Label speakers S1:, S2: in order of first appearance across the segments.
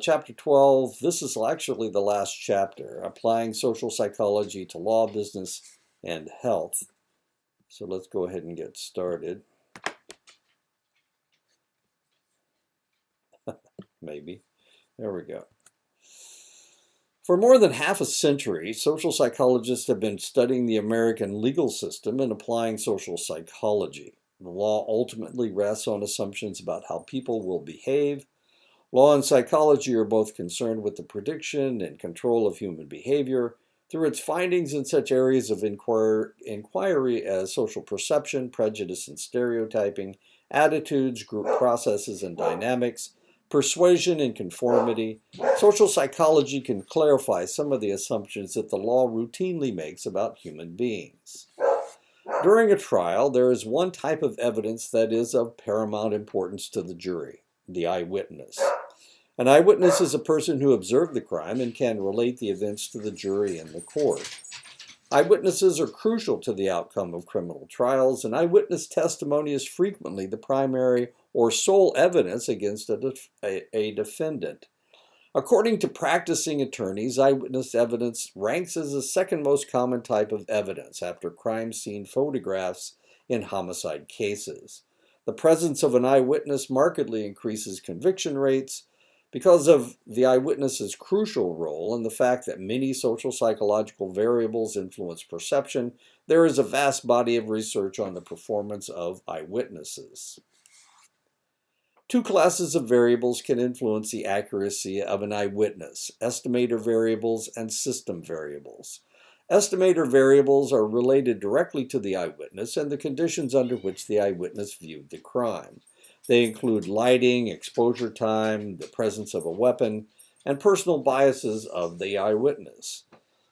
S1: Chapter 12, this is actually the last chapter, applying social psychology to law, business, and health. So let's go ahead and get started. Maybe. There we go. For more than half a century, social psychologists have been studying the American legal system and applying social psychology. The law ultimately rests on assumptions about how people will behave. Law and psychology are both concerned with the prediction and control of human behavior through its findings in such areas of inquiry as social perception, prejudice and stereotyping, attitudes, group processes and dynamics, persuasion and conformity. Social psychology can clarify some of the assumptions that the law routinely makes about human beings. During a trial, there is one type of evidence that is of paramount importance to the jury: the eyewitness. An eyewitness is a person who observed the crime and can relate the events to the jury and the court. Eyewitnesses are crucial to the outcome of criminal trials, and eyewitness testimony is frequently the primary or sole evidence against a defendant. According to practicing attorneys, eyewitness evidence ranks as the second most common type of evidence after crime scene photographs in homicide cases. The presence of an eyewitness markedly increases conviction rates. Because of the eyewitness's crucial role and the fact that many social psychological variables influence perception, there is a vast body of research on the performance of eyewitnesses. Two classes of variables can influence the accuracy of an eyewitness: estimator variables and system variables. Estimator variables are related directly to the eyewitness and the conditions under which the eyewitness viewed the crime. They include lighting, exposure time, the presence of a weapon, and personal biases of the eyewitness.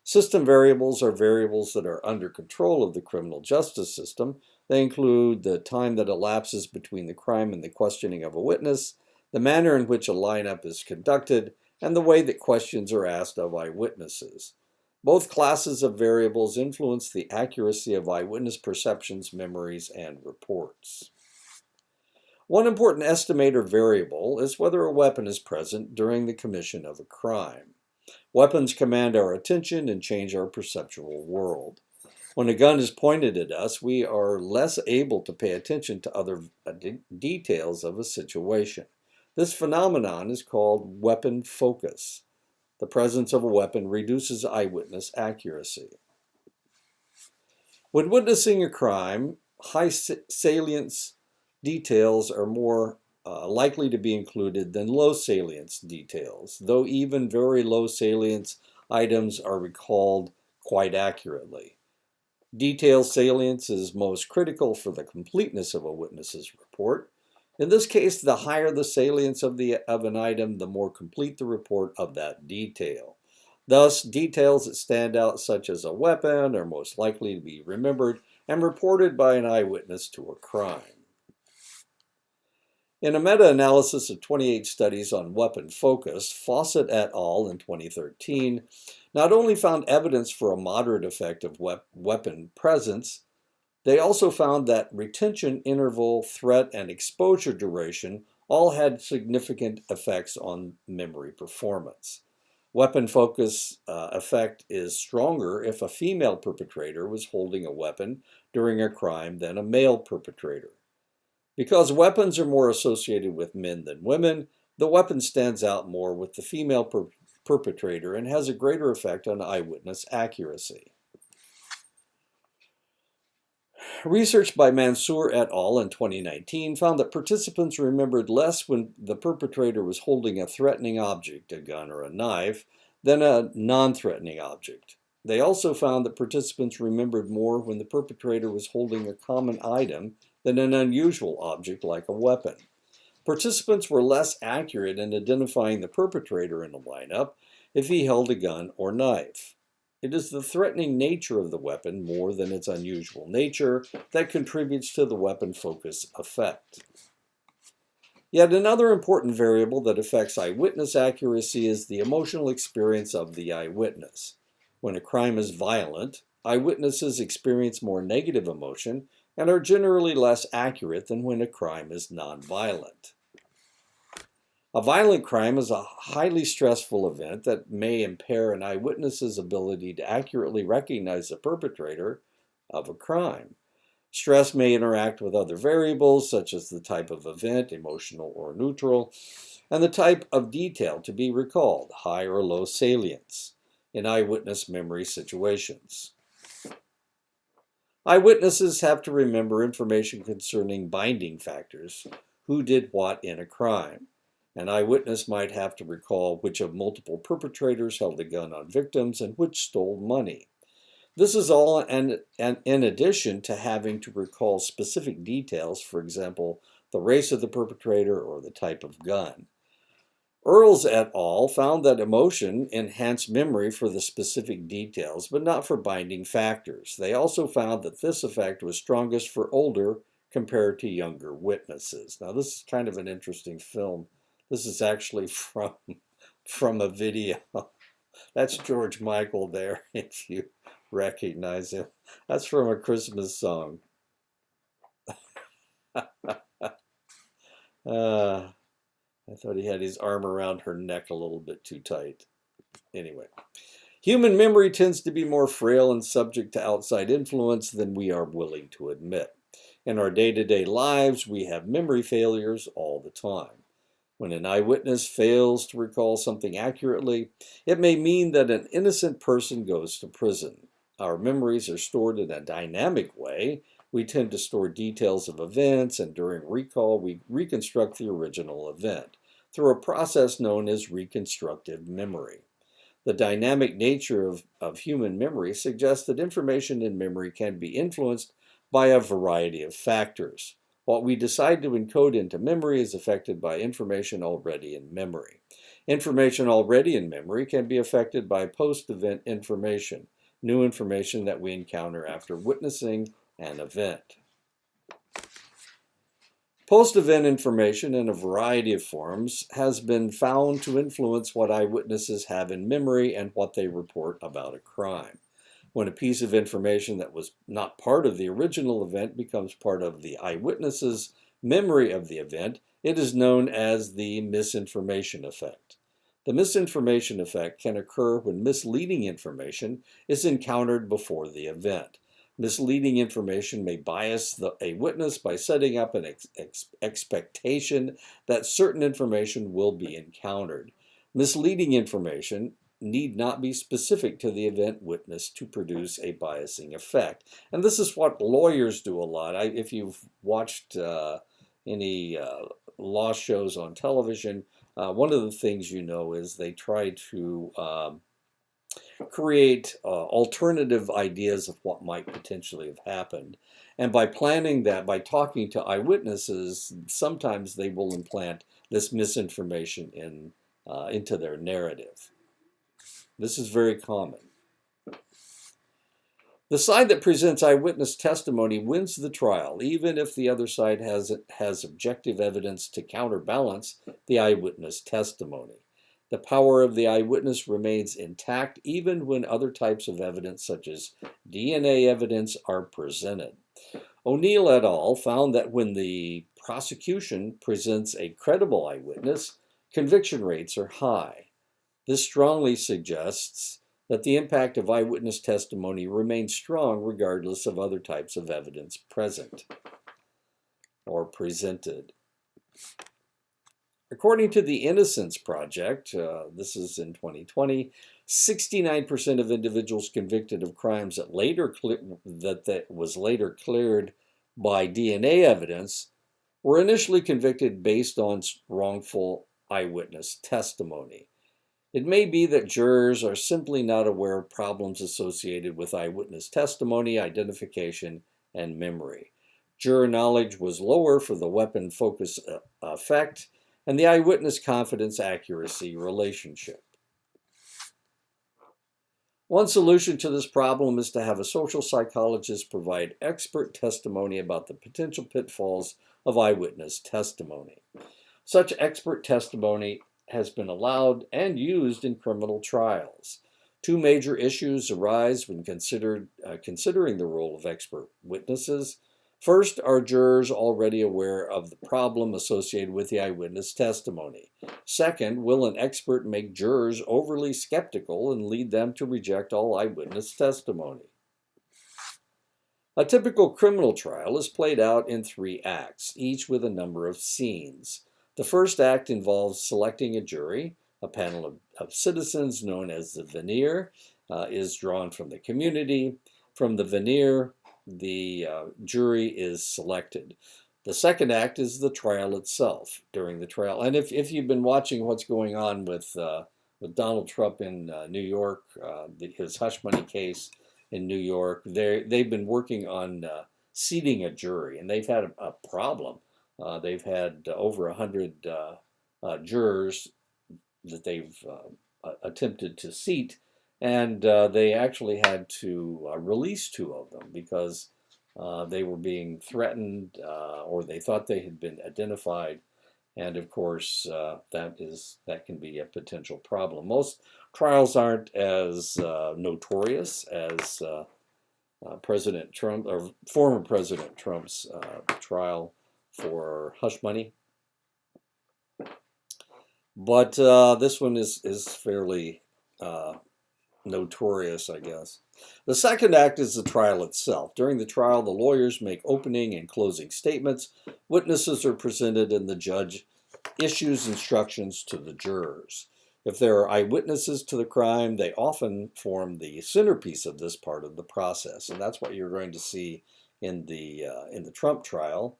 S1: System variables are variables that are under control of the criminal justice system. They include the time that elapses between the crime and the questioning of a witness, the manner in which a lineup is conducted, and the way that questions are asked of eyewitnesses. Both classes of variables influence the accuracy of eyewitness perceptions, memories, and reports. One important estimator variable is whether a weapon is present during the commission of a crime. Weapons command our attention and change our perceptual world. When a gun is pointed at us, we are less able to pay attention to other details of a situation. This phenomenon is called weapon focus. The presence of a weapon reduces eyewitness accuracy. When witnessing a crime, high salience details are more likely to be included than low salience details, though even very low salience items are recalled quite accurately. Detail salience is most critical for the completeness of a witness's report. In this case, the higher the salience of an item, the more complete the report of that detail. Thus, details that stand out, such as a weapon, are most likely to be remembered and reported by an eyewitness to a crime. In a meta-analysis of 28 studies on weapon focus, Fawcett et al. In 2013 not only found evidence for a moderate effect of weapon presence, they also found that retention interval, threat, and exposure duration all had significant effects on memory performance. Weapon focus effect is stronger if a female perpetrator was holding a weapon during a crime than a male perpetrator. Because weapons are more associated with men than women, the weapon stands out more with the female perpetrator and has a greater effect on eyewitness accuracy. Research by Mansour et al. In 2019 found that participants remembered less when the perpetrator was holding a threatening object, a gun or a knife, than a non-threatening object. They also found that participants remembered more when the perpetrator was holding a common item than an unusual object like a weapon. Participants were less accurate in identifying the perpetrator in a lineup if he held a gun or knife. It is the threatening nature of the weapon more than its unusual nature that contributes to the weapon focus effect. Yet another important variable that affects eyewitness accuracy is the emotional experience of the eyewitness. When a crime is violent, eyewitnesses experience more negative emotion and are generally less accurate than when a crime is nonviolent. A violent crime is a highly stressful event that may impair an eyewitness's ability to accurately recognize the perpetrator of a crime. Stress may interact with other variables, such as the type of event, emotional or neutral, and the type of detail to be recalled, high or low salience, in eyewitness memory situations. Eyewitnesses have to remember information concerning binding factors, who did what in a crime. An eyewitness might have to recall which of multiple perpetrators held a gun on victims and which stole money. This is all in addition to having to recall specific details, for example, the race of the perpetrator or the type of gun. Earls et al. Found that emotion enhanced memory for the specific details, but not for binding factors. They also found that this effect was strongest for older compared to younger witnesses. Now, this is kind of an interesting film. This is actually from a video. That's George Michael there, if you recognize him. That's from a Christmas song. I thought he had his arm around her neck a little bit too tight. Anyway, human memory tends to be more frail and subject to outside influence than we are willing to admit. In our day-to-day lives, we have memory failures all the time. When an eyewitness fails to recall something accurately, it may mean that an innocent person goes to prison. Our memories are stored in a dynamic way. We tend to store details of events, and during recall, we reconstruct the original event through a process known as reconstructive memory. The dynamic nature of human memory suggests that information in memory can be influenced by a variety of factors. What we decide to encode into memory is affected by information already in memory. Information already in memory can be affected by post-event information, new information that we encounter after witnessing an event. Post-event information in a variety of forms has been found to influence what eyewitnesses have in memory and what they report about a crime. When a piece of information that was not part of the original event becomes part of the eyewitness's memory of the event, it is known as the misinformation effect. The misinformation effect can occur when misleading information is encountered before the event. Misleading information may bias a witness by setting up an expectation that certain information will be encountered. Misleading information need not be specific to the event witnessed to produce a biasing effect. And this is what lawyers do a lot. If you've watched any law shows on television, one of the things you know is they try to create alternative ideas of what might potentially have happened. And by planning that, by talking to eyewitnesses, sometimes they will implant this misinformation into their narrative. This is very common. The side that presents eyewitness testimony wins the trial, even if the other side has objective evidence to counterbalance the eyewitness testimony. The power of the eyewitness remains intact even when other types of evidence, such as DNA evidence, are presented. O'Neill et al. Found that when the prosecution presents a credible eyewitness, conviction rates are high. This strongly suggests that the impact of eyewitness testimony remains strong regardless of other types of evidence present or presented. According to the Innocence Project, this is in 2020, 69% of individuals convicted of crimes that was later cleared by DNA evidence were initially convicted based on wrongful eyewitness testimony. It may be that jurors are simply not aware of problems associated with eyewitness testimony, identification, and memory. Juror knowledge was lower for the weapon focus effect and the eyewitness confidence-accuracy relationship. One solution to this problem is to have a social psychologist provide expert testimony about the potential pitfalls of eyewitness testimony. Such expert testimony has been allowed and used in criminal trials. Two major issues arise when considering the role of expert witnesses. First, are jurors already aware of the problem associated with the eyewitness testimony? Second, will an expert make jurors overly skeptical and lead them to reject all eyewitness testimony? A typical criminal trial is played out in 3 acts, each with a number of scenes. The first act involves selecting a jury. A panel of citizens, known as the venire, is drawn from the community. From the venire, the jury is selected. The second act is the trial itself. During the trial, and if you've been watching what's going on with Donald Trump in New York, his hush money case in New York, they've been working on seating a jury, and they've had a problem. They've had over 100 jurors that they've attempted to seat, and they actually had to release 2 of them because they were being threatened or they thought they had been identified. And of course, that can be a potential problem. Most trials aren't as notorious as President Trump or former President Trump's trial for hush money, but this one is fairly notorious, I guess. The second act is the trial itself. During the trial, the lawyers make opening and closing statements, witnesses are presented, and the judge issues instructions to the jurors. If there are eyewitnesses to the crime, they often form the centerpiece of this part of the process, and that's what you're going to see in the Trump trial.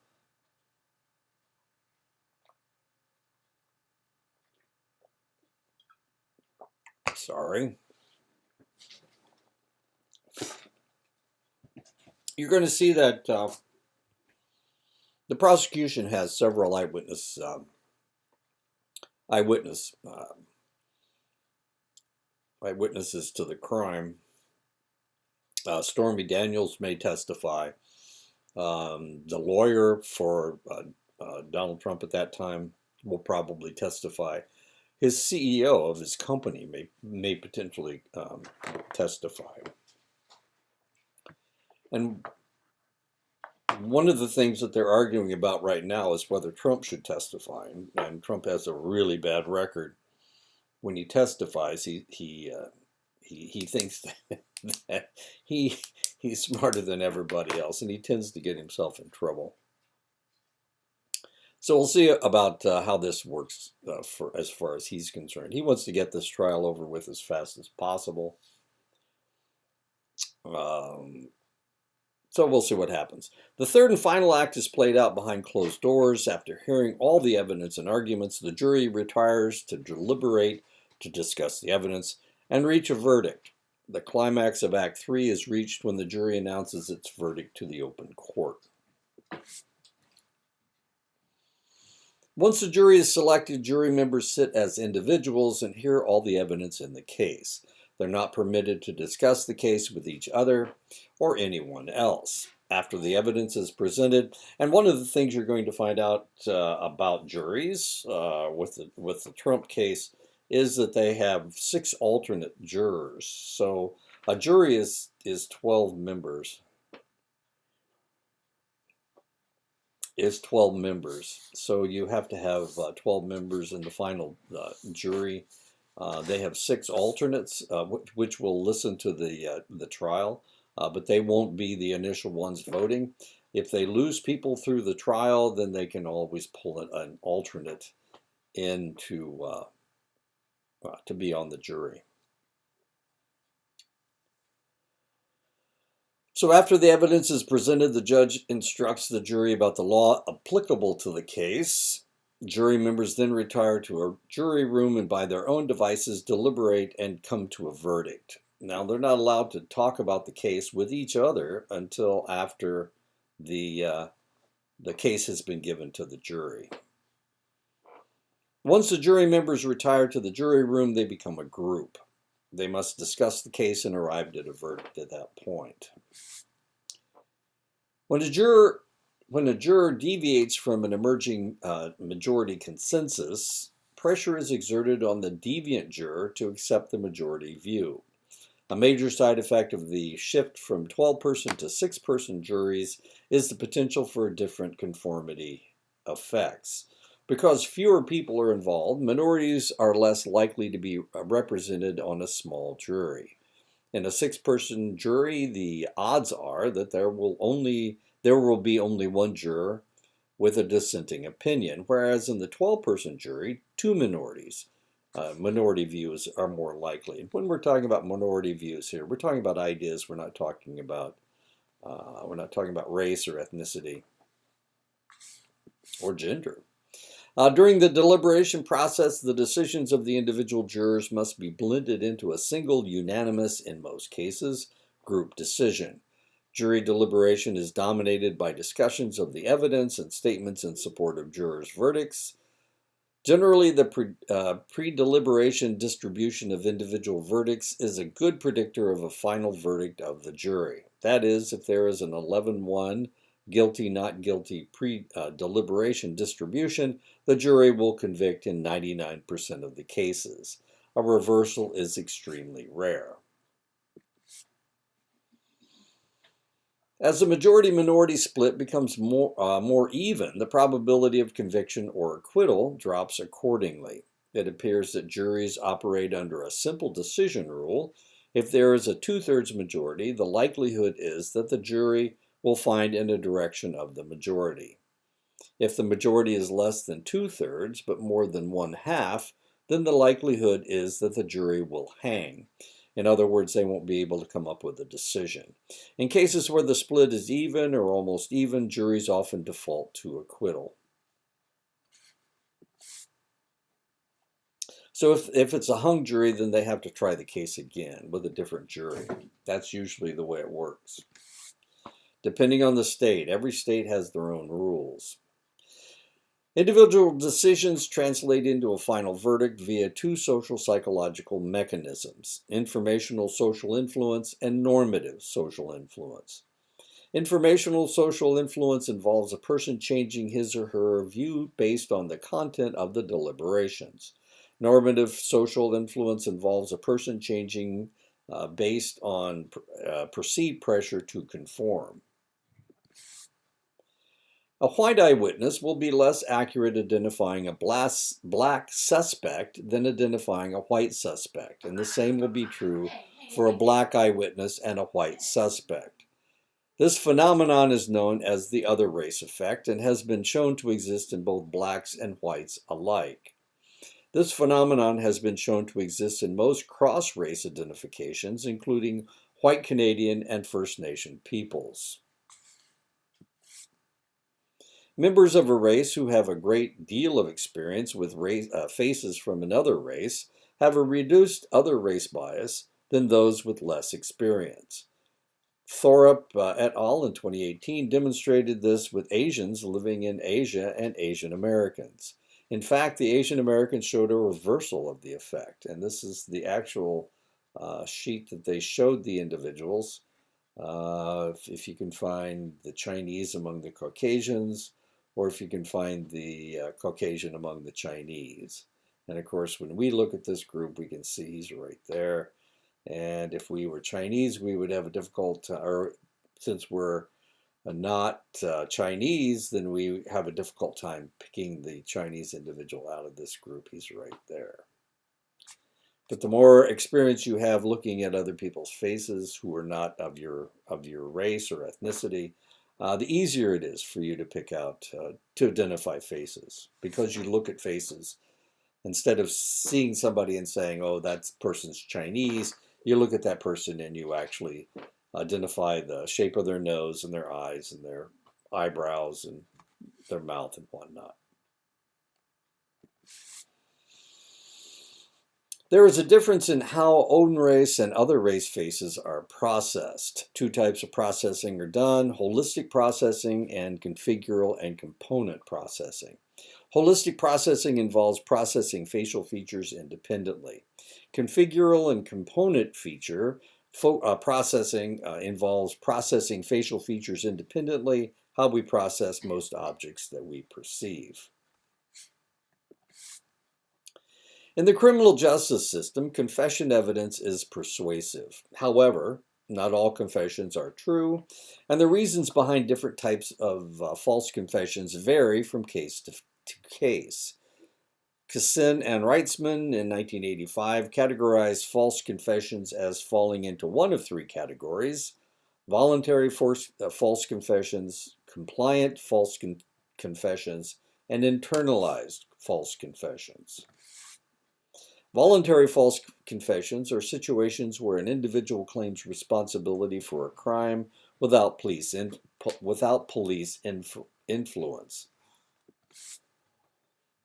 S1: Sorry. You're going to see that the prosecution has several eyewitnesses to the crime. Stormy Daniels may testify. The lawyer for Donald Trump at that time will probably testify. His CEO of his company may potentially testify. And one of the things that they're arguing about right now is whether Trump should testify. And Trump has a really bad record. When he testifies, he thinks that he's smarter than everybody else, and he tends to get himself in trouble. So we'll see about how this works as far as he's concerned. He wants to get this trial over with as fast as possible. So we'll see what happens. The third and final act is played out behind closed doors. After hearing all the evidence and arguments, the jury retires to deliberate, to discuss the evidence, and reach a verdict. The climax of Act 3 is reached when the jury announces its verdict to the open court. Once the jury is selected, jury members sit as individuals and hear all the evidence in the case. They're not permitted to discuss the case with each other or anyone else after the evidence is presented. And one of the things you're going to find out about juries with the Trump case is that they have 6 alternate jurors. So a jury is 12 members. Is 12 members. So you have to have 12 members in the final jury. They have 6 alternates, which will listen to the trial, but they won't be the initial ones voting. If they lose people through the trial, then they can always pull an alternate in to be on the jury. So after the evidence is presented, the judge instructs the jury about the law applicable to the case. Jury members then retire to a jury room and by their own devices deliberate and come to a verdict. Now, they're not allowed to talk about the case with each other until after the case has been given to the jury. Once the jury members retire to the jury room, they become a group. They must discuss the case and arrive at a verdict at that point. When a juror deviates from an emerging majority consensus, pressure is exerted on the deviant juror to accept the majority view. A major side effect of the shift from 12-person to 6-person juries is the potential for different conformity effects. Because fewer people are involved, minorities are less likely to be represented on a small jury. In a 6-person jury, the odds are that there will be only one juror with a dissenting opinion, whereas in the 12-person jury, two minorities. Minority views are more likely. When we're talking about minority views here, we're talking about ideas. We're not talking about race or ethnicity or gender. During the deliberation process, the decisions of the individual jurors must be blended into a single, unanimous, in most cases, group decision. Jury deliberation is dominated by discussions of the evidence and statements in support of jurors' verdicts. Generally, the pre-deliberation distribution of individual verdicts is a good predictor of a final verdict of the jury. That is, if there is an 11-1 guilty, not guilty pre-deliberation distribution, the jury will convict in 99% of the cases. A reversal is extremely rare. As the majority-minority split becomes more even, the probability of conviction or acquittal drops accordingly. It appears that juries operate under a simple decision rule. If there is a 2/3 majority, the likelihood is that the jury will find in a direction of the majority. If the majority is less than 2/3, but more than 1/2, then the likelihood is that the jury will hang. In other words, they won't be able to come up with a decision. In cases where the split is even or almost even, juries often default to acquittal. So if it's a hung jury, then they have to try the case again with a different jury. That's usually the way it works. Depending on the state, every state has their own rules. Individual decisions translate into a final verdict via two social psychological mechanisms: informational social influence and normative social influence. Informational social influence involves a person changing his or her view based on the content of the deliberations. Normative social influence involves a person changing based on perceived pressure to conform. A white eyewitness will be less accurate identifying a black suspect than identifying a white suspect, and the same will be true for a black eyewitness and a white suspect. This phenomenon is known as the other race effect and has been shown to exist in both blacks and whites alike. This phenomenon has been shown to exist in most cross-race identifications, including white Canadian and First Nation peoples. Members of a race who have a great deal of experience with faces from another race have a reduced other race bias than those with less experience. Thorup et al. In 2018 demonstrated this with Asians living in Asia and Asian Americans. In fact, the Asian Americans showed a reversal of the effect, and this is the actual sheet that they showed the individuals. If you can find the Chinese among the Caucasians, or if you can find the Caucasian among the Chinese. And of course, when we look at this group, we can see he's right there. And if we were Chinese, we would have a difficult, or since we're not Chinese, then we have a difficult time picking the Chinese individual out of this group. He's right there. But the more experience you have looking at other people's faces who are not of your race or ethnicity, the easier it is for you to pick out, to identify faces, because you look at faces. Instead of seeing somebody and saying, oh, that person's Chinese, you look at that person and you actually identify the shape of their nose and their eyes and their eyebrows and their mouth and whatnot. There is a difference in how own race and other race faces are processed. Two types of processing are done: holistic processing and configural and component processing. Holistic processing involves processing facial features independently. Configural and component feature processing involves processing facial features independently, how we process most objects that we perceive. In the criminal justice system, confession evidence is persuasive. However, not all confessions are true, and the reasons behind different types of false confessions vary from case to case. Kassin and Reitzman in 1985 categorized false confessions as falling into one of three categories: voluntary false confessions, compliant false confessions, and internalized false confessions. Voluntary false confessions are situations where an individual claims responsibility for a crime without police influence.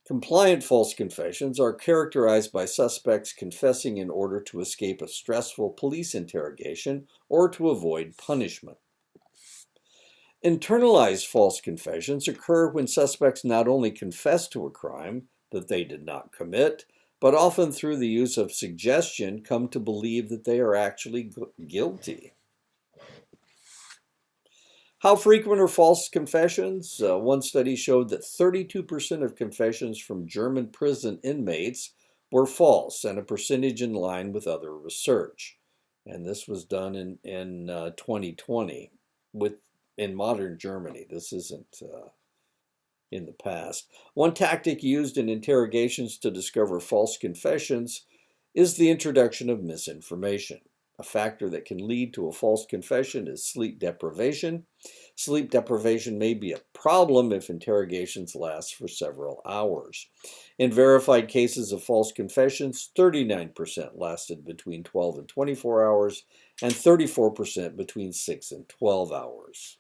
S1: Compliant false confessions are characterized by suspects confessing in order to escape a stressful police interrogation or to avoid punishment. Internalized false confessions occur when suspects not only confess to a crime that they did not commit, but often through the use of suggestion come to believe that they are actually guilty. How frequent are false confessions? One study showed that 32% of confessions from German prison inmates were false, and a percentage in line with other research. And this was done in 2020 in modern Germany. This isn't in the past. One tactic used in interrogations to discover false confessions is the introduction of misinformation. A factor that can lead to a false confession is sleep deprivation. Sleep deprivation may be a problem if interrogations last for several hours. In verified cases of false confessions, 39% lasted between 12 and 24 hours, and 34% between 6 and 12 hours.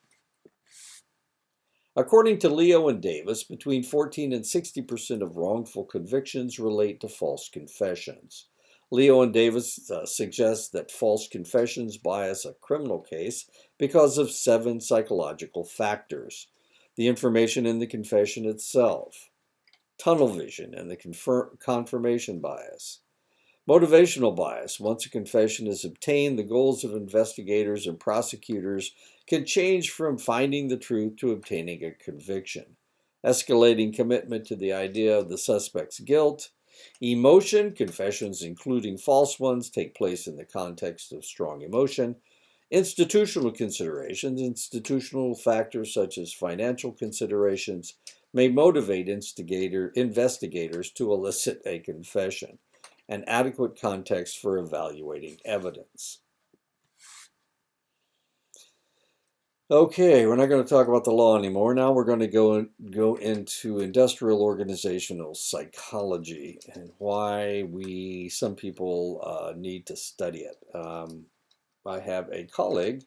S1: According to Leo and Davis, between 14 and 60% of wrongful convictions relate to false confessions. Leo and Davis suggest that false confessions bias a criminal case because of 7 psychological factors: the information in the confession itself, tunnel vision, and the confirmation bias. Motivational bias. Once a confession is obtained, the goals of investigators and prosecutors can change from finding the truth to obtaining a conviction. Escalating commitment to the idea of the suspect's guilt. Emotion. Confessions, including false ones, take place in the context of strong emotion. Institutional considerations. Institutional factors such as financial considerations may motivate investigators to elicit a confession. An adequate context for evaluating evidence. Okay, we're not going to talk about the law anymore. Now we're going to go into industrial organizational psychology and why some people need to study it. I have a colleague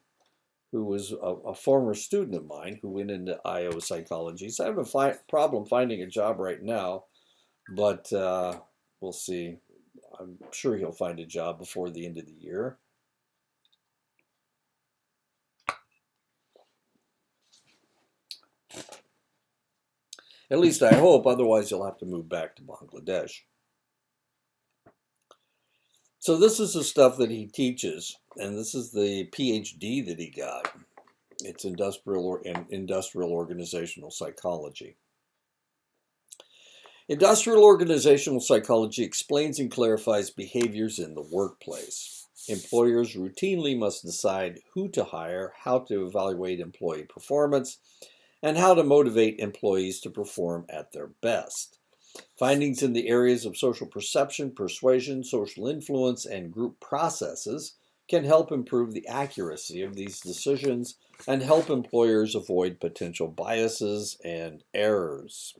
S1: who was a former student of mine who went into IO psychology. So I have a problem finding a job right now, but we'll see. I'm sure he'll find a job before the end of the year. At least I hope, otherwise he'll have to move back to Bangladesh. So this is the stuff that he teaches, and this is the PhD that he got. It's industrial organizational psychology. Industrial organizational psychology explains and clarifies behaviors in the workplace. Employers routinely must decide who to hire, how to evaluate employee performance, and how to motivate employees to perform at their best. Findings in the areas of social perception, persuasion, social influence, and group processes can help improve the accuracy of these decisions and help employers avoid potential biases and errors.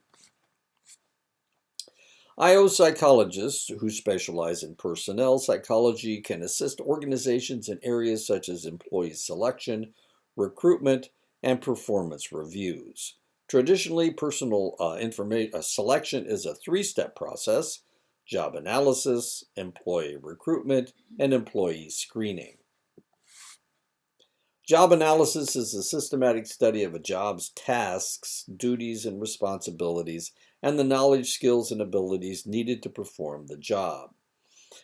S1: IO psychologists who specialize in personnel psychology can assist organizations in areas such as employee selection, recruitment, and performance reviews. Traditionally, personal selection is a 3-step process: job analysis, employee recruitment, and employee screening. Job analysis is a systematic study of a job's tasks, duties, and responsibilities, and the knowledge, skills, and abilities needed to perform the job.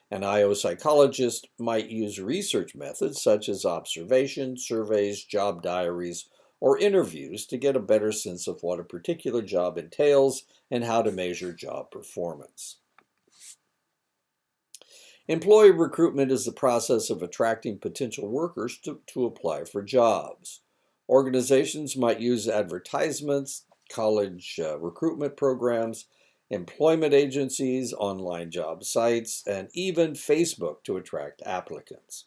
S1: An IO psychologist might use research methods such as observation, surveys, job diaries, or interviews to get a better sense of what a particular job entails and how to measure job performance. Employee recruitment is the process of attracting potential workers to apply for jobs. Organizations might use advertisements, college recruitment programs, employment agencies, online job sites, and even Facebook to attract applicants.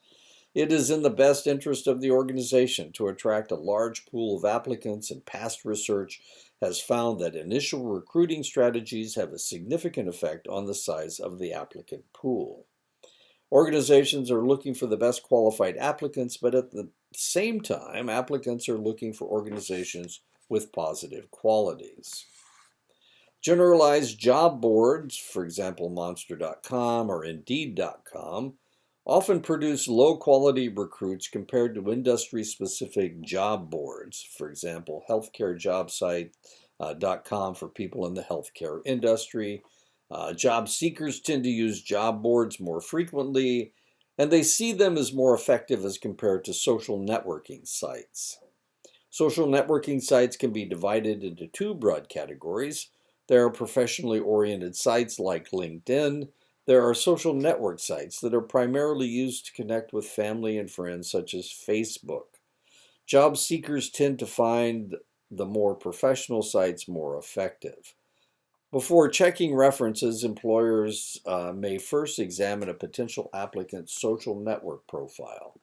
S1: It is in the best interest of the organization to attract a large pool of applicants, and past research has found that initial recruiting strategies have a significant effect on the size of the applicant pool. Organizations are looking for the best qualified applicants, but at the same time, applicants are looking for organizations with positive qualities. Generalized job boards, for example, Monster.com or Indeed.com, often produce low quality recruits compared to industry specific job boards, for example, healthcarejobsite.com for people in the healthcare industry. Job seekers tend to use job boards more frequently, and they see them as more effective as compared to social networking sites. Social networking sites can be divided into two broad categories. There are professionally oriented sites like LinkedIn. There are social network sites that are primarily used to connect with family and friends, such as Facebook. Job seekers tend to find the more professional sites more effective. Before checking references, employers may first examine a potential applicant's social network profile.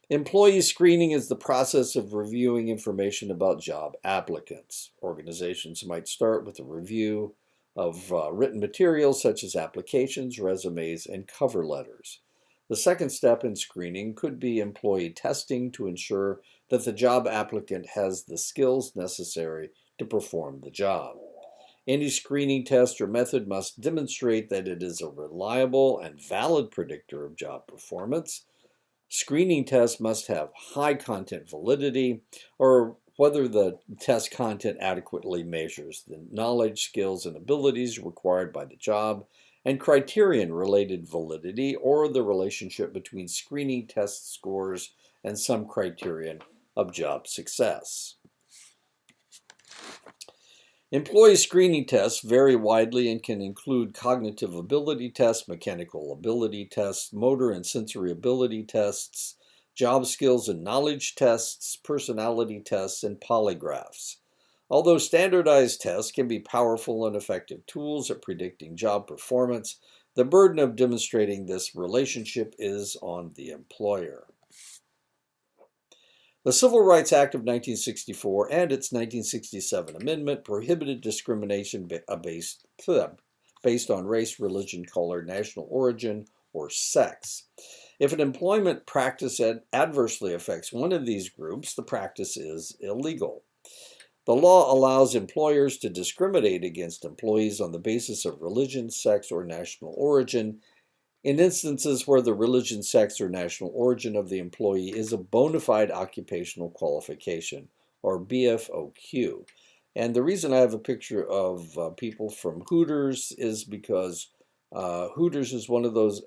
S1: Employee screening is the process of reviewing information about job applicants. Organizations might start with a review of written materials such as applications, resumes, and cover letters. The second step in screening could be employee testing to ensure that the job applicant has the skills necessary to perform the job. Any screening test or method must demonstrate that it is a reliable and valid predictor of job performance. Screening tests must have high content validity, or whether the test content adequately measures the knowledge, skills, and abilities required by the job, and criterion related validity, or the relationship between screening test scores and some criterion of job success. Employee screening tests vary widely and can include cognitive ability tests, mechanical ability tests, motor and sensory ability tests, job skills and knowledge tests, personality tests, and polygraphs. Although standardized tests can be powerful and effective tools at predicting job performance, the burden of demonstrating this relationship is on the employer. The Civil Rights Act of 1964 and its 1967 amendment prohibited discrimination based on race, religion, color, national origin, or sex. If an employment practice adversely affects one of these groups, the practice is illegal. The law allows employers to discriminate against employees on the basis of religion, sex, or national origin in instances where the religion, sex, or national origin of the employee is a bona fide occupational qualification, or BFOQ. And the reason I have a picture of people from Hooters is because Hooters is one of those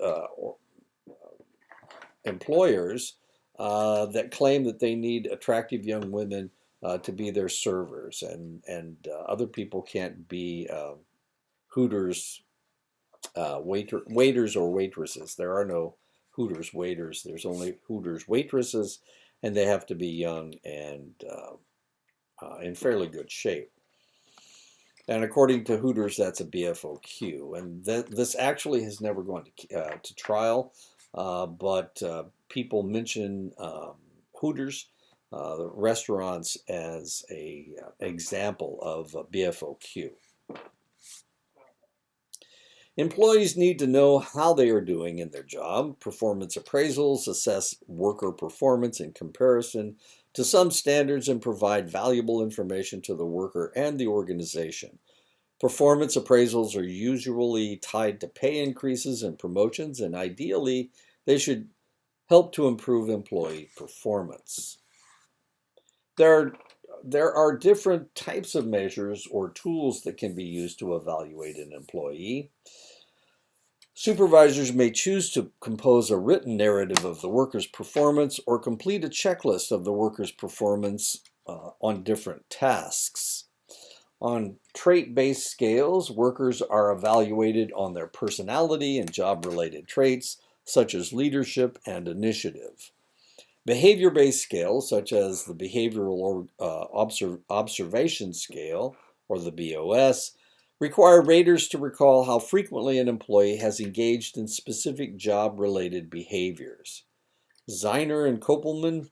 S1: employers that claim that they need attractive young women to be their servers, and other people can't be Hooters waiters or waitresses. There are no Hooters waiters. There's only Hooters waitresses, and they have to be young and in fairly good shape. And according to Hooters, that's a BFOQ. And this actually has never gone to trial, but people mention Hooters, the restaurants, as an example of a BFOQ. Employees need to know how they are doing in their job. Performance appraisals assess worker performance in comparison to some standards and provide valuable information to the worker and the organization. Performance appraisals are usually tied to pay increases and promotions, and ideally, they should help to improve employee performance. There are different types of measures or tools that can be used to evaluate an employee. Supervisors may choose to compose a written narrative of the worker's performance or complete a checklist of the worker's performance on different tasks. On trait-based scales, workers are evaluated on their personality and job-related traits, such as leadership and initiative. Behavior-based scales, such as the Behavioral Observation Scale, or the BOS, require raters to recall how frequently an employee has engaged in specific job-related behaviors. Zeiner and Kopelman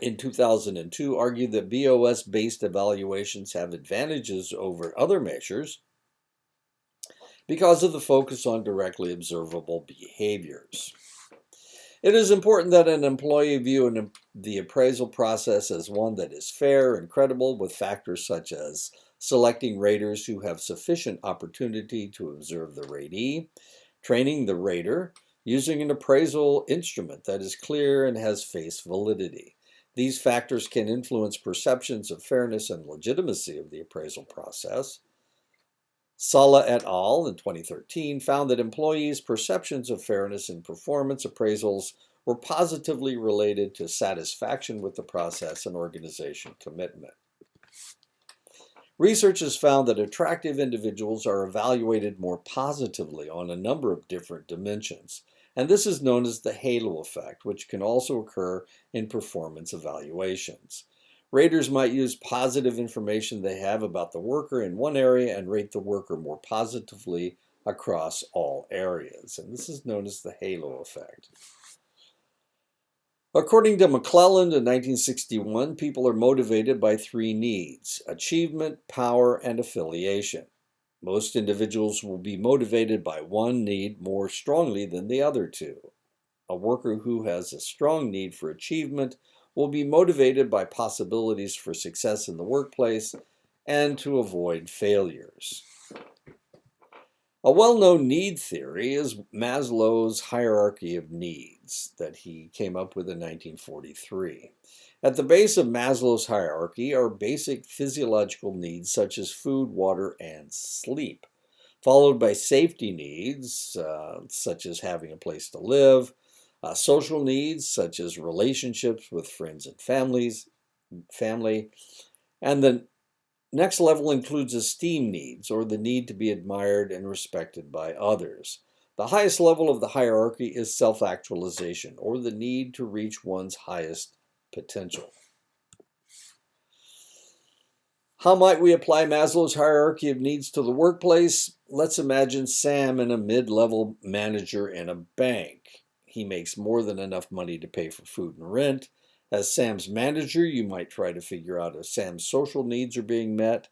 S1: in 2002 argued that BOS-based evaluations have advantages over other measures because of the focus on directly observable behaviors. It is important that an employee view the appraisal process as one that is fair and credible, with factors such as selecting raters who have sufficient opportunity to observe the ratee, training the rater, using an appraisal instrument that is clear and has face validity. These factors can influence perceptions of fairness and legitimacy of the appraisal process. Sala et al. In 2013 found that employees' perceptions of fairness in performance appraisals were positively related to satisfaction with the process and organization commitment. Research has found that attractive individuals are evaluated more positively on a number of different dimensions, and this is known as the halo effect, which can also occur in performance evaluations. Raters might use positive information they have about the worker in one area and rate the worker more positively across all areas, and this is known as the halo effect. According to McClelland in 1961, people are motivated by three needs: achievement, power, and affiliation. Most individuals will be motivated by one need more strongly than the other two. A worker who has a strong need for achievement will be motivated by possibilities for success in the workplace and to avoid failures. A well-known need theory is Maslow's hierarchy of needs that he came up with in 1943. At the base of Maslow's hierarchy are basic physiological needs such as food, water, and sleep, followed by safety needs such as having a place to live, social needs such as relationships with friends and family, and the next level includes esteem needs, or the need to be admired and respected by others. The highest level of the hierarchy is self-actualization, or the need to reach one's highest potential. How might we apply Maslow's hierarchy of needs to the workplace? Let's imagine Sam in a mid-level manager in a bank. He makes more than enough money to pay for food and rent. As Sam's manager, you might try to figure out if Sam's social needs are being met.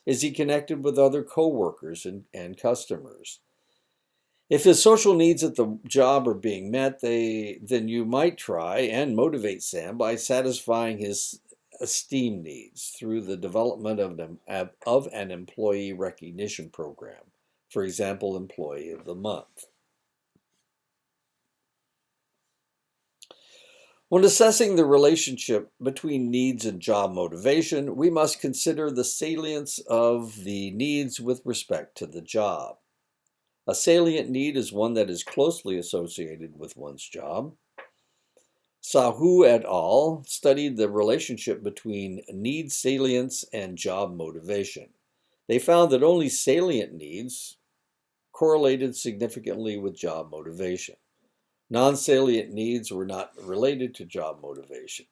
S1: Is he connected with other coworkers and customers? If his social needs at the job are being met, then you might try and motivate Sam by satisfying his esteem needs through the development of an employee recognition program. For example, Employee of the Month. When assessing the relationship between needs and job motivation, we must consider the salience of the needs with respect to the job. A salient need is one that is closely associated with one's job. Sahu et al. Studied the relationship between need salience and job motivation. They found that only salient needs correlated significantly with job motivation. Non-salient needs were not related to job motivation.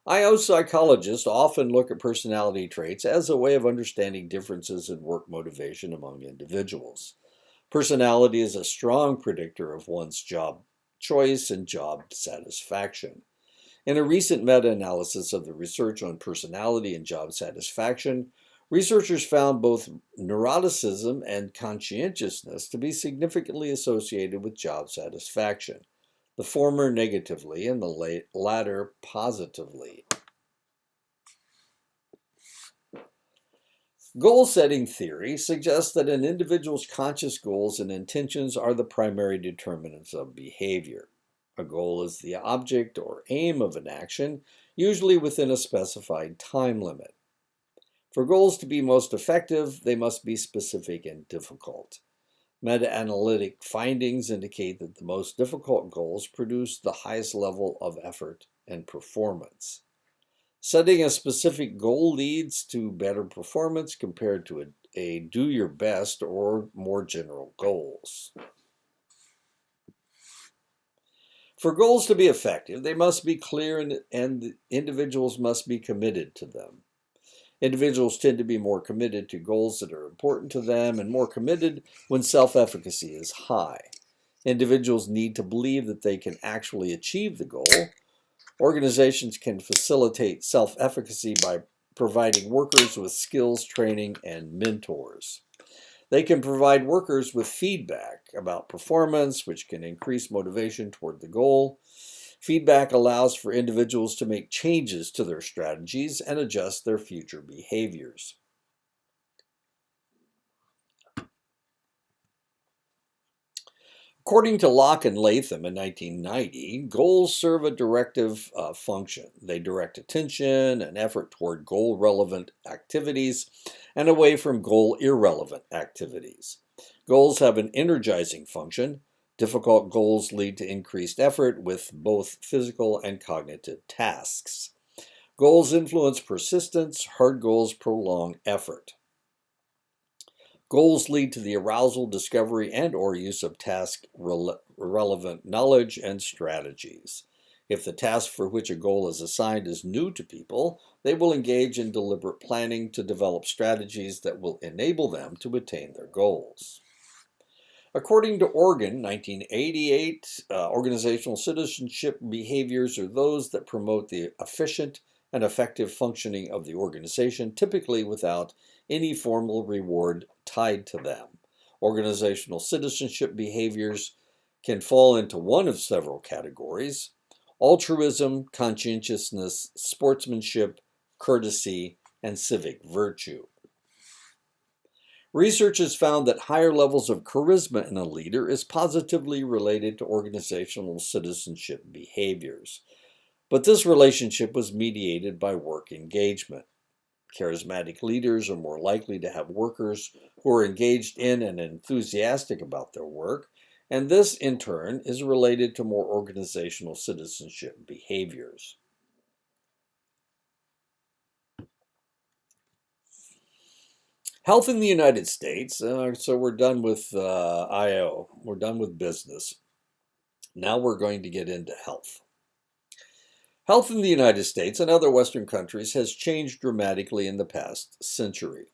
S1: IO psychologists often look at personality traits as a way of understanding differences in work motivation among individuals. Personality is a strong predictor of one's job choice and job satisfaction. In a recent meta-analysis of the research on personality and job satisfaction, researchers found both neuroticism and conscientiousness to be significantly associated with job satisfaction, the former negatively and the latter positively. Goal-setting theory suggests that an individual's conscious goals and intentions are the primary determinants of behavior. A goal is the object or aim of an action, usually within a specified time limit. For goals to be most effective, they must be specific and difficult. Meta-analytic findings indicate that the most difficult goals produce the highest level of effort and performance. Setting a specific goal leads to better performance compared to a do your best or more general goals. For goals to be effective, they must be clear and individuals must be committed to them. Individuals tend to be more committed to goals that are important to them and more committed when self-efficacy is high. Individuals need to believe that they can actually achieve the goal. Organizations can facilitate self-efficacy by providing workers with skills, training, and mentors. They can provide workers with feedback about performance, which can increase motivation toward the goal. Feedback allows for individuals to make changes to their strategies and adjust their future behaviors. According to Locke and Latham in 1990, goals serve a directive function. They direct attention and effort toward goal-relevant activities and away from goal-irrelevant activities. Goals have an energizing function. Difficult goals lead to increased effort with both physical and cognitive tasks. Goals influence persistence. Hard goals prolong effort. Goals lead to the arousal, discovery, and/or use of task-relevant knowledge and strategies. If the task for which a goal is assigned is new to people, they will engage in deliberate planning to develop strategies that will enable them to attain their goals. According to Organ, 1988, organizational citizenship behaviors are those that promote the efficient and effective functioning of the organization, typically without any formal reward tied to them. Organizational citizenship behaviors can fall into one of several categories: altruism, conscientiousness, sportsmanship, courtesy, and civic virtue. Research has found that higher levels of charisma in a leader is positively related to organizational citizenship behaviors. But this relationship was mediated by work engagement. Charismatic leaders are more likely to have workers who are engaged in and enthusiastic about their work, and this, in turn, is related to more organizational citizenship behaviors. Health in the United States. So we're done with IO. We're done with business. Now we're going to get into health. Health in the United States and other Western countries has changed dramatically in the past century.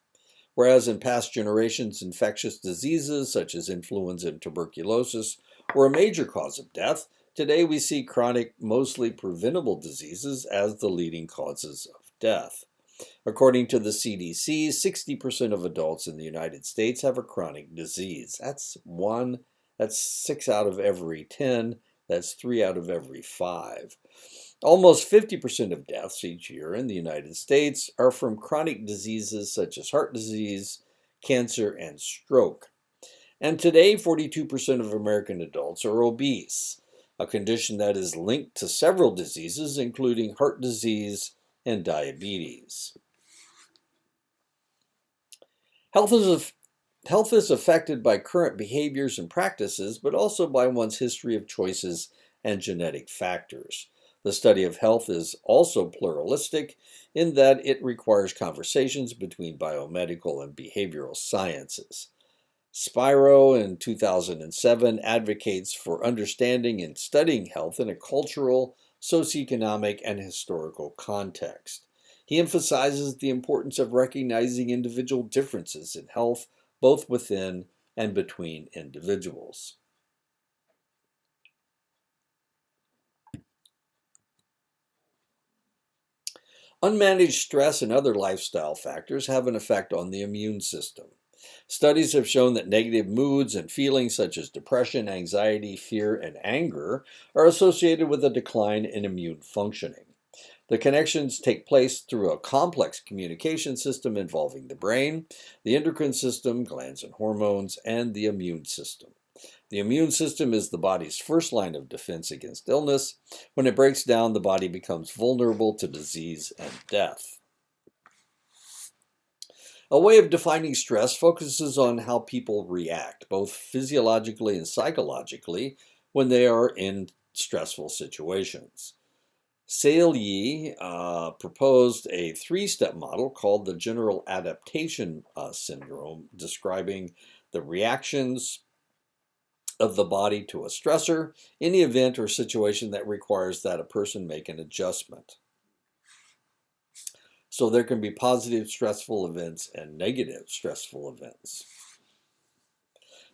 S1: Whereas in past generations, infectious diseases such as influenza and tuberculosis were a major cause of death, today we see chronic, mostly preventable diseases as the leading causes of death. According to the CDC, 60% of adults in the United States have a chronic disease. That's 6 out of every 10. That's 3 out of every 5. Almost 50% of deaths each year in the United States are from chronic diseases such as heart disease, cancer, and stroke. And today, 42% of American adults are obese, a condition that is linked to several diseases, including heart disease and diabetes. Health is affected by current behaviors and practices, but also by one's history of choices and genetic factors. The study of health is also pluralistic in that it requires conversations between biomedical and behavioral sciences. Spiro in 2007 advocates for understanding and studying health in a cultural, socioeconomic, and historical context. He emphasizes the importance of recognizing individual differences in health, both within and between individuals. Unmanaged stress and other lifestyle factors have an effect on the immune system. Studies have shown that negative moods and feelings such as depression, anxiety, fear, and anger are associated with a decline in immune functioning. The connections take place through a complex communication system involving the brain, the endocrine system, glands and hormones, and the immune system. The immune system is the body's first line of defense against illness. When it breaks down, the body becomes vulnerable to disease and death. A way of defining stress focuses on how people react, both physiologically and psychologically, when they are in stressful situations. Saley proposed a three-step model called the General Adaptation Syndrome, describing the reactions of the body to a stressor, any event or situation that requires that a person make an adjustment. So there can be positive stressful events and negative stressful events.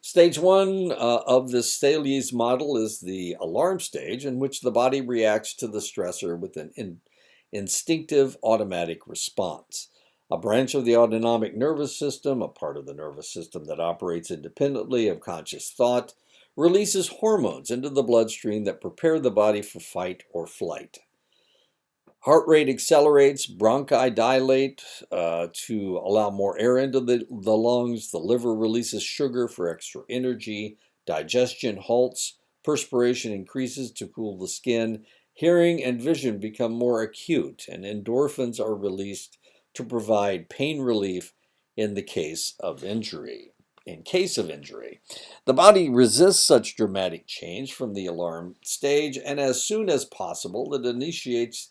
S1: Stage one of this Saley's model is the alarm stage, in which the body reacts to the stressor with an instinctive automatic response. A branch of the autonomic nervous system, a part of the nervous system that operates independently of conscious thought, releases hormones into the bloodstream that prepare the body for fight or flight. Heart rate accelerates, bronchi dilate to allow more air into the lungs, the liver releases sugar for extra energy, digestion halts, perspiration increases to cool the skin, hearing and vision become more acute, and endorphins are released to provide pain relief in the case of injury. In case of injury, the body resists such dramatic change from the alarm stage, and as soon as possible, it initiates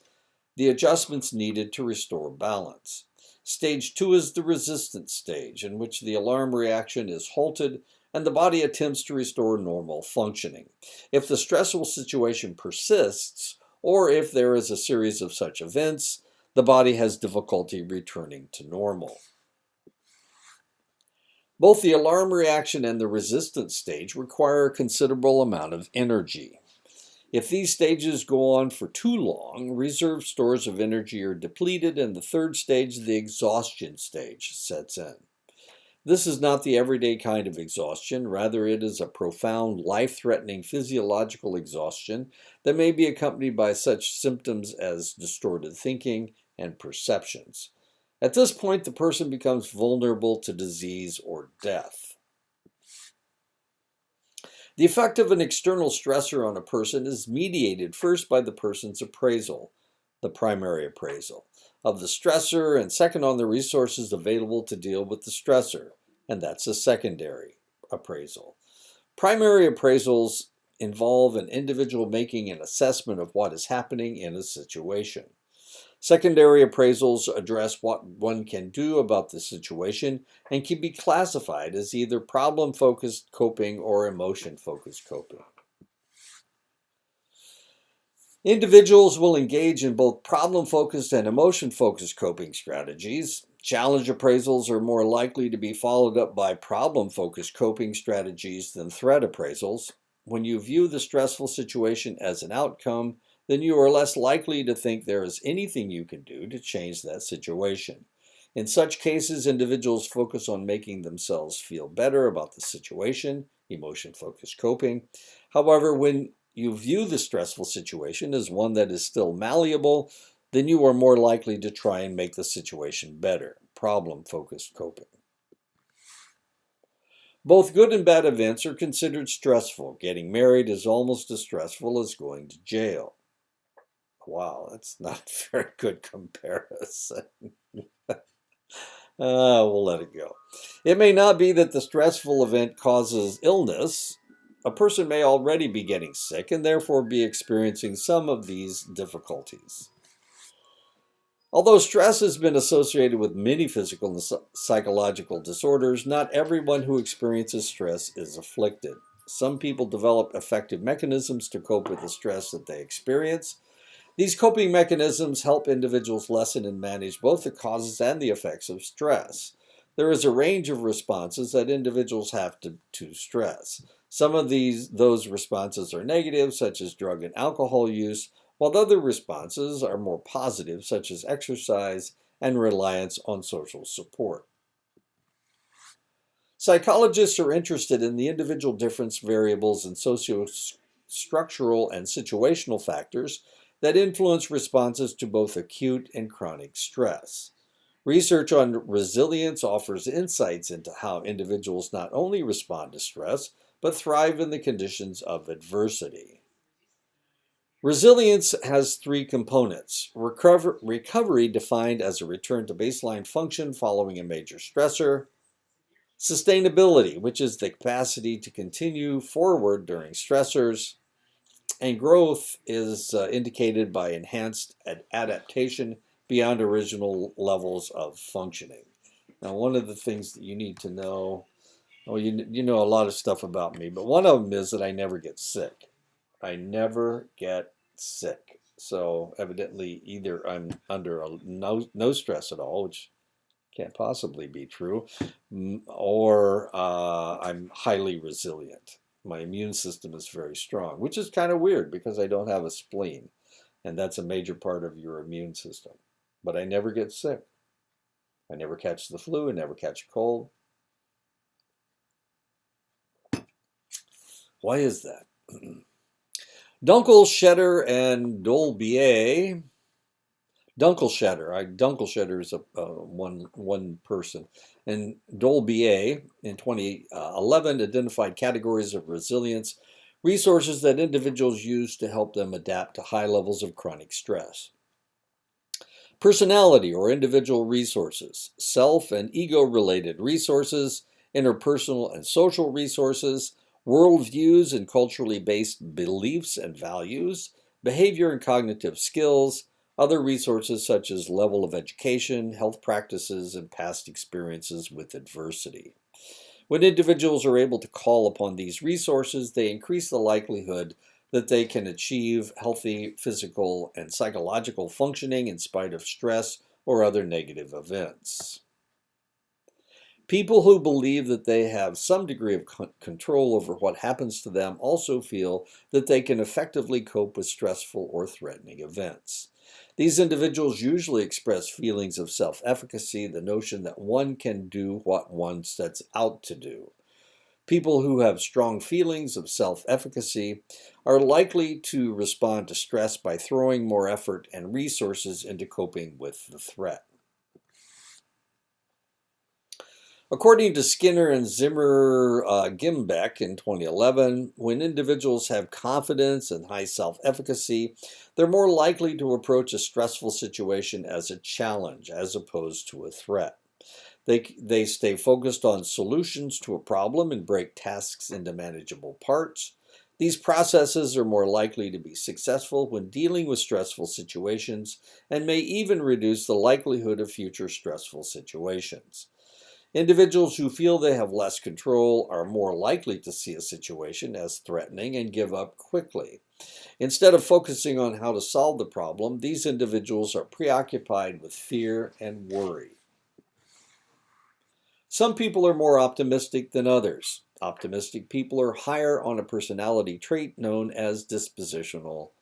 S1: the adjustments needed to restore balance. Stage two is the resistance stage, in which the alarm reaction is halted and the body attempts to restore normal functioning. If the stressful situation persists, or if there is a series of such events, the body has difficulty returning to normal. Both the alarm reaction and the resistance stage require a considerable amount of energy. If these stages go on for too long, reserve stores of energy are depleted, and the third stage, the exhaustion stage, sets in. This is not the everyday kind of exhaustion. Rather, it is a profound, life-threatening physiological exhaustion that may be accompanied by such symptoms as distorted thinking and perceptions. At this point, the person becomes vulnerable to disease or death. The effect of an external stressor on a person is mediated first by the person's appraisal, the primary appraisal, of the stressor, and second on the resources available to deal with the stressor, and that's a secondary appraisal. Primary appraisals involve an individual making an assessment of what is happening in a situation. Secondary appraisals address what one can do about the situation and can be classified as either problem-focused coping or emotion-focused coping. Individuals will engage in both problem-focused and emotion-focused coping strategies. Challenge appraisals are more likely to be followed up by problem-focused coping strategies than threat appraisals. When you view the stressful situation as an outcome, then you are less likely to think there is anything you can do to change that situation. In such cases, individuals focus on making themselves feel better about the situation, emotion-focused coping. However, when you view the stressful situation as one that is still malleable, then you are more likely to try and make the situation better, problem-focused coping. Both good and bad events are considered stressful. Getting married is almost as stressful as going to jail. Wow, that's not a very good comparison. We'll let it go. It may not be that the stressful event causes illness. A person may already be getting sick and therefore be experiencing some of these difficulties. Although stress has been associated with many physical and psychological disorders, not everyone who experiences stress is afflicted. Some people develop effective mechanisms to cope with the stress that they experience. These coping mechanisms help individuals lessen and manage both the causes and the effects of stress. There is a range of responses that individuals have to stress. Some of those responses are negative, such as drug and alcohol use, while other responses are more positive, such as exercise and reliance on social support. Psychologists are interested in the individual difference variables and socio-structural and situational factors that influence responses to both acute and chronic stress. Research on resilience offers insights into how individuals not only respond to stress, but thrive in the conditions of adversity. Resilience has three components. Recovery, defined as a return to baseline function following a major stressor. Sustainability, which is the capacity to continue forward during stressors. And growth is indicated by enhanced adaptation beyond original levels of functioning. Now, one of the things that you need to know, well, you know a lot of stuff about me, but one of them is that I never get sick. I never get sick. So evidently, either I'm under no stress at all, which can't possibly be true, or I'm highly resilient. My immune system is very strong, which is kind of weird because I don't have a spleen, and that's a major part of your immune system. But I never get sick. I never catch the flu. I never catch a cold. Why is that? Dunkelscheder and Dolbier. Dunkelscheder is one person, and Dolbier in 2011 identified categories of resilience, resources that individuals use to help them adapt to high levels of chronic stress. Personality or individual resources, self and ego-related resources, interpersonal and social resources, worldviews and culturally based beliefs and values, behavior and cognitive skills, other resources such as level of education, health practices, and past experiences with adversity. When individuals are able to call upon these resources, they increase the likelihood that they can achieve healthy physical and psychological functioning in spite of stress or other negative events. People who believe that they have some degree of control over what happens to them also feel that they can effectively cope with stressful or threatening events. These individuals usually express feelings of self-efficacy, the notion that one can do what one sets out to do. People who have strong feelings of self-efficacy are likely to respond to stress by throwing more effort and resources into coping with the threat. According to Skinner and Zimmer Gimbeck in 2011, when individuals have confidence and high self-efficacy, they're more likely to approach a stressful situation as a challenge as opposed to a threat. They stay focused on solutions to a problem and break tasks into manageable parts. These processes are more likely to be successful when dealing with stressful situations and may even reduce the likelihood of future stressful situations. Individuals who feel they have less control are more likely to see a situation as threatening and give up quickly. Instead of focusing on how to solve the problem, these individuals are preoccupied with fear and worry. Some people are more optimistic than others. Optimistic people are higher on a personality trait known as dispositional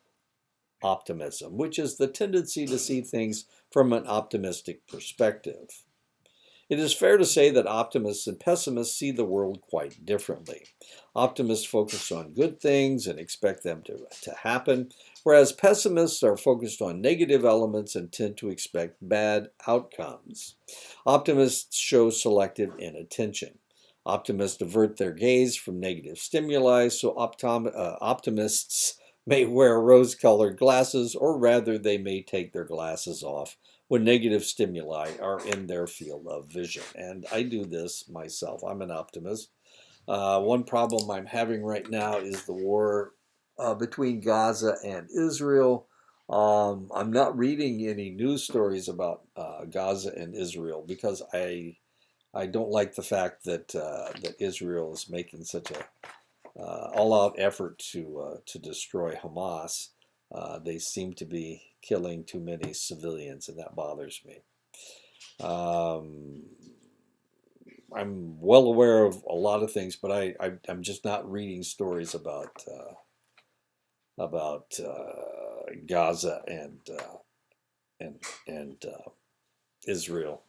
S1: optimism, which is the tendency to see things from an optimistic perspective. It is fair to say that optimists and pessimists see the world quite differently. Optimists focus on good things and expect them to happen, whereas pessimists are focused on negative elements and tend to expect bad outcomes. Optimists show selective inattention. Optimists avert their gaze from negative stimuli, so optimists may wear rose-colored glasses, or rather they may take their glasses off when negative stimuli are in their field of vision. And I do this myself. I'm an optimist. One problem I'm having right now is the war between Gaza and Israel. I'm not reading any news stories about Gaza and Israel because I don't like the fact that that Israel is making such a all-out effort to destroy Hamas. They seem to be killing too many civilians, and that bothers me. Um, I'm well aware of a lot of things, but I'm just not reading stories about Gaza and Israel,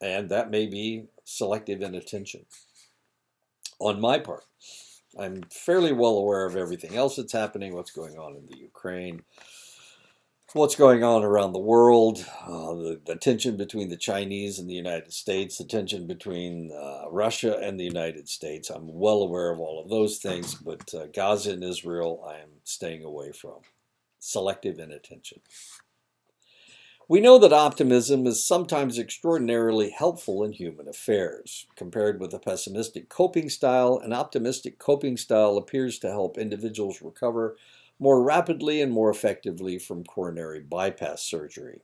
S1: and that may be selective inattention on my part. I'm fairly well aware of everything else that's happening, what's going on in the Ukraine, what's going on around the world, the tension between the Chinese and the United States, the tension between Russia and the United States. I'm well aware of all of those things, but Gaza and Israel, I am staying away from. Selective inattention. We know that optimism is sometimes extraordinarily helpful in human affairs. Compared with a pessimistic coping style, an optimistic coping style appears to help individuals recover more rapidly and more effectively from coronary bypass surgery.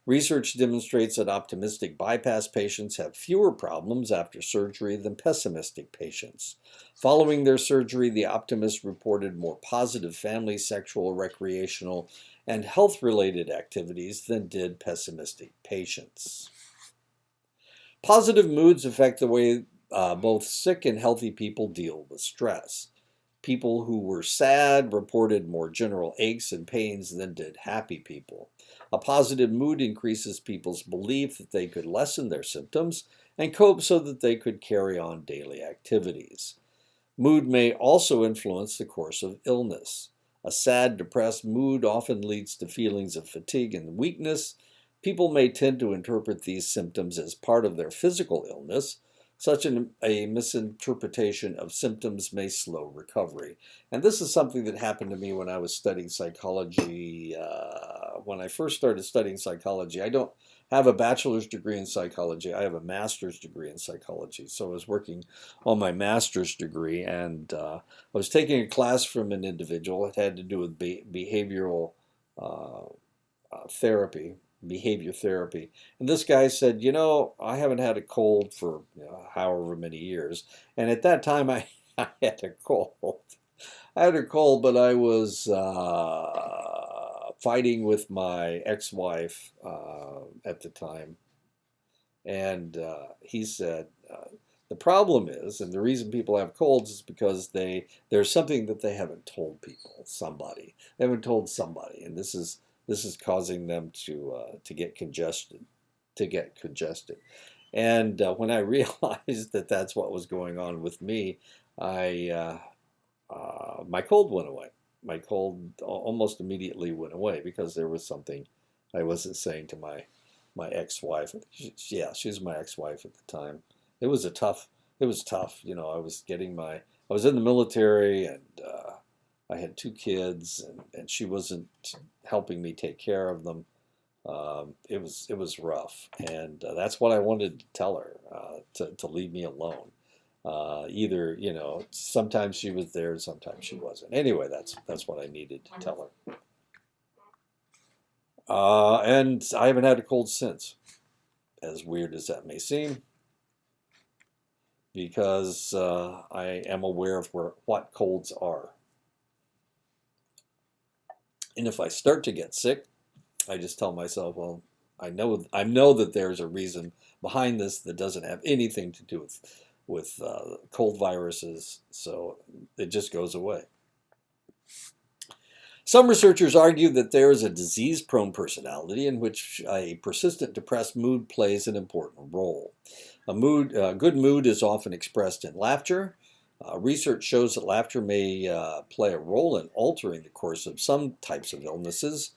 S1: Research demonstrates that optimistic bypass patients have fewer problems after surgery than pessimistic patients. Following their surgery, the optimists reported more positive family, sexual, recreational, and health-related activities than did pessimistic patients. Positive moods affect the way both sick and healthy people deal with stress. People who were sad reported more general aches and pains than did happy people. A positive mood increases people's belief that they could lessen their symptoms and cope so that they could carry on daily activities. Mood may also influence the course of illness. A sad, depressed mood often leads to feelings of fatigue and weakness. People may tend to interpret these symptoms as part of their physical illness. Such a misinterpretation of symptoms may slow recovery. And this is something that happened to me when I was studying psychology. When I first started studying psychology, I don't have a bachelor's degree in psychology. I have a master's degree in psychology. So I was working on my master's degree, and I was taking a class from an individual. It had to do with behavioral therapy, behavior therapy. And this guy said, I haven't had a cold for however many years. And at that time, I had a cold. I had a cold, but I was fighting with my ex-wife at the time. And he said, the problem is, and the reason people have colds is because there's something that they haven't told people, somebody. They haven't told somebody, and this is causing them to get congested, And when I realized that that's what was going on with me, my cold went away. My cold almost immediately went away because there was something I wasn't saying to my ex-wife. She was my ex-wife at the time. It was tough. I was I was in the military, and I had 2 kids, and she wasn't helping me take care of them. It was rough, and that's what I wanted to tell her, to leave me alone. Either, sometimes she was there, sometimes she wasn't. Anyway, that's what I needed to tell her. And I haven't had a cold since, as weird as that may seem, because I am aware of what colds are. And if I start to get sick, I just tell myself, well, I know that there's a reason behind this that doesn't have anything to do with cold viruses, so it just goes away. Some researchers argue that there is a disease-prone personality in which a persistent depressed mood plays an important role. A good mood is often expressed in laughter. Research shows that laughter may play a role in altering the course of some types of illnesses.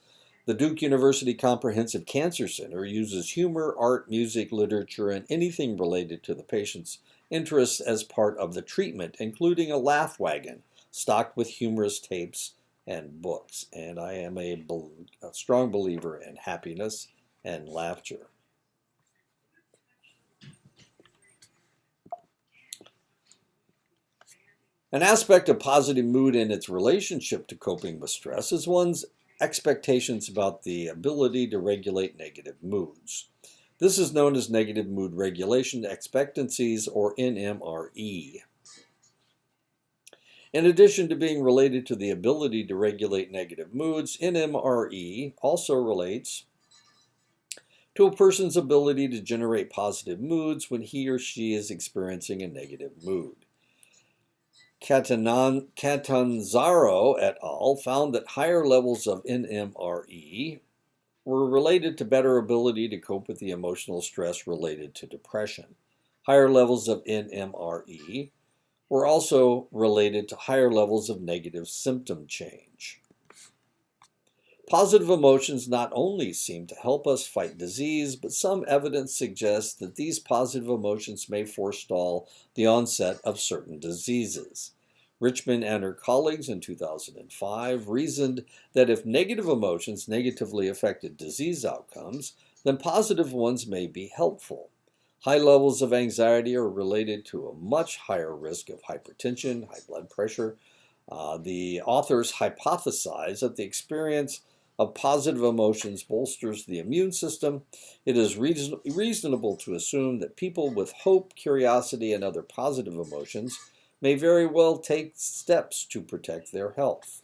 S1: The Duke University Comprehensive Cancer Center uses humor, art, music, literature, and anything related to the patient's interests as part of the treatment, including a laugh wagon stocked with humorous tapes and books. And I am a strong believer in happiness and laughter. An aspect of positive mood and its relationship to coping with stress is one's expectations about the ability to regulate negative moods. This is known as negative mood regulation expectancies, or NMRE. In addition to being related to the ability to regulate negative moods, NMRE also relates to a person's ability to generate positive moods when he or she is experiencing a negative mood. Catanzaro et al. Found that higher levels of NMRE were related to better ability to cope with the emotional stress related to depression. Higher levels of NMRE were also related to higher levels of negative symptom change. Positive emotions not only seem to help us fight disease, but some evidence suggests that these positive emotions may forestall the onset of certain diseases. Richmond and her colleagues in 2005 reasoned that if negative emotions negatively affected disease outcomes, then positive ones may be helpful. High levels of anxiety are related to a much higher risk of hypertension, high blood pressure. The authors hypothesize that the experience of positive emotions bolsters the immune system. It is reasonable to assume that people with hope, curiosity, and other positive emotions may very well take steps to protect their health.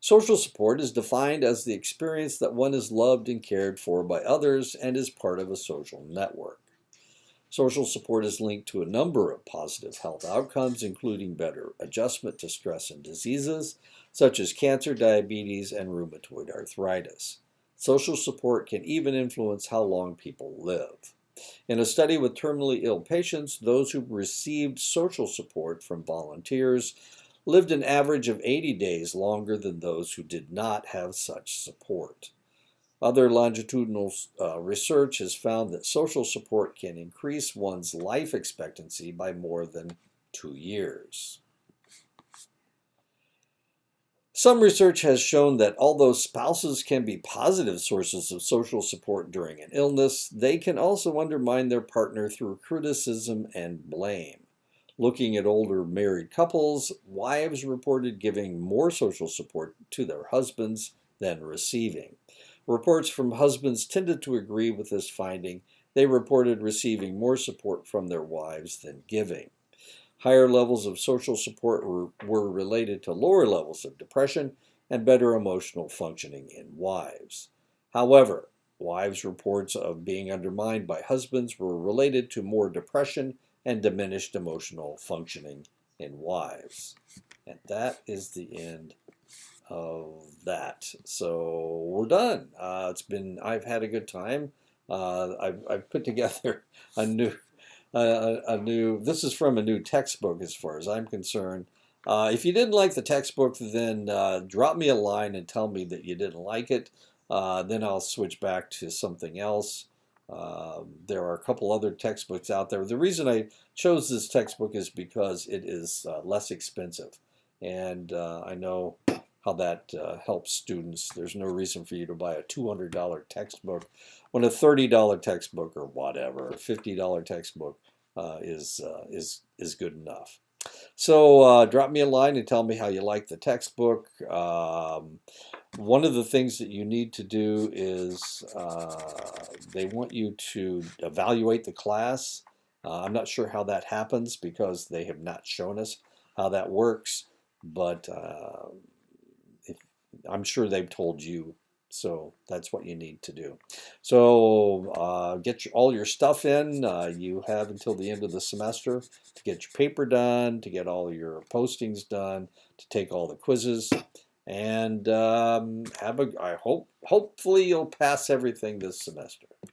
S1: Social support is defined as the experience that one is loved and cared for by others and is part of a social network. Social support is linked to a number of positive health outcomes, including better adjustment to stress and diseases, such as cancer, diabetes, and rheumatoid arthritis. Social support can even influence how long people live. In a study with terminally ill patients, those who received social support from volunteers lived an average of 80 days longer than those who did not have such support. Other longitudinal research has found that social support can increase one's life expectancy by more than 2 years. Some research has shown that although spouses can be positive sources of social support during an illness, they can also undermine their partner through criticism and blame. Looking at older married couples, wives reported giving more social support to their husbands than receiving. Reports from husbands tended to agree with this finding. They reported receiving more support from their wives than giving. Higher levels of social support were related to lower levels of depression and better emotional functioning in wives. However, wives' reports of being undermined by husbands were related to more depression and diminished emotional functioning in wives. And that is the end of that. So we're done. I've had a good time. I've put together a new, this is from a new textbook as far as I'm concerned. If you didn't like the textbook, then drop me a line and tell me that you didn't like it. Then I'll switch back to something else. There are a couple other textbooks out there. The reason I chose this textbook is because it is less expensive. And I know how that helps students. There's no reason for you to buy a $200 textbook when a $30 textbook or whatever, a $50 textbook is good enough. So drop me a line and tell me how you like the textbook. One of the things that you need to do is they want you to evaluate the class. I'm not sure how that happens because they have not shown us how that works, but I'm sure they've told you, so that's what you need to do. So get all your stuff in. You have until the end of the semester to get your paper done, to get all your postings done, to take all the quizzes, and hopefully you'll pass everything this semester.